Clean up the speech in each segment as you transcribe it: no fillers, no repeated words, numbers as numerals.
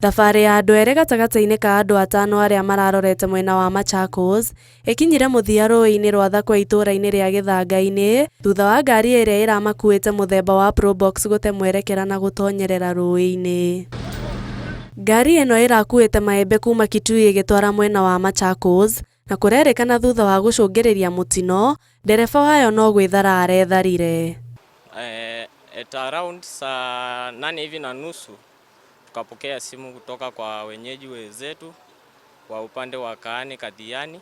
Thabarĩ ya andũ erĩ gatagatĩ-inĩ ka andũ atano arĩa mararorete mwena wa Machakos ĩkinyire mũthia rũĩ-inĩ rwa Thakwa itũũra-inĩ rĩa Gĩthanga-inĩ thutha wa ngari ĩrĩa ĩramakuĩte mũthemba wa Probox gũte mwerekera na gũtonyerera rũĩ-inĩ. Ngari ĩno ĩrakuĩte maembe kuma Kitui ĩgĩtwara mwena wa Machakos, na kũrerĩkana thutha wa gũcũngĩrĩria mũtino, ndereba wayo no gwĩthara aretharire. At around saa 8:30 tukapokea simu kutoka kwa wenyeji wenzetu wa upande wa Kaani Kadhiani,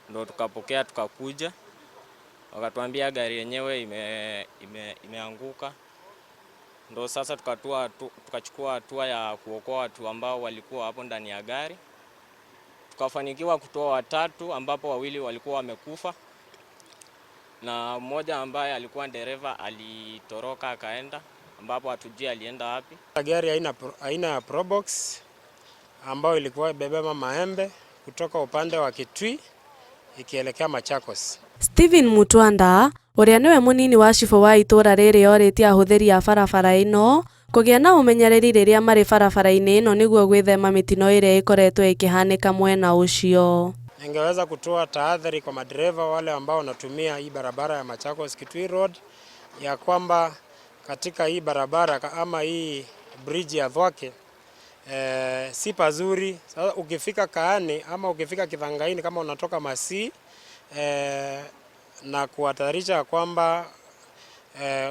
ndo tukapokea tukakuja, wakatuambia gari yenyewe imeanguka. Ndo sasa tukachukua hatua ya kuokoa watu ambao walikuwa hapo ndani ya gari. Tukafanikiwa kutoa 3 ambapo 2 walikuwa wamekufa na mmoja ambaye alikuwa dereva alitoroka akaenda ambapo hatujui alienda wapi. Gari aina ya Probox ambayo ilikuwa ibebeba maembe kutoka upande wa Kitui ikielekea Machakos. Stephen Mutwanda, ũrĩa nĩwe mũnini wa cibũ wa itũũra rĩrĩ, orĩtie ahũthĩri a barabara ĩno kũgĩa na ũmenyereri rĩrĩa marĩ barabara-inĩ ĩno nĩguo gwĩthema mĩtino ĩrĩa ĩkoretwo ĩkĩhanĩka mwena ũcio. Ningeweza kutoa tahadhari kwa madereva wale ambao wanatumia hii barabara ya Machakos Kitui Road ya kwamba katika hii barabara ama hii bridge ya Thwake si pazuri. Sasa ukifika Kaani ama ukifika Kithangaini kama unatoka Masii na kuhatarisha kwamba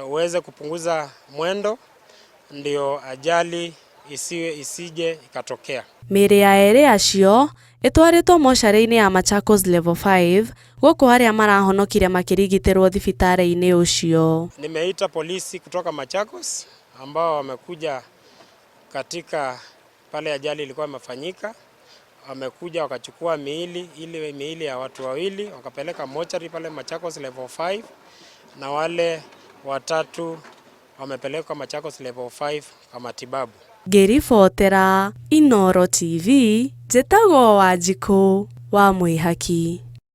uweze kupunguza mwendo ndio ajali isije ikatokea. Mĩĩrĩ ya erĩ acio ĩtwarĩtwo mocarĩ-inĩ ya Machakos Level 5 gũkũ arĩa marahonokire makĩrigitĩrwo thibitarĩ-inĩ ũcio. Nimeita polisi kutoka Machakos ambao wamekuja katika pale ajali ilikuwa imefanyika. Wamekuja wakachukua miili ya watu 2 wakapeleka mochari pale Machakos Level 5 na wale 3 wamepelekwa Machakos Level 5 kwa matibabu. Ngĩribotera Inooro TV, njĩtagwo Wanjikũ wa Mwĩhaki.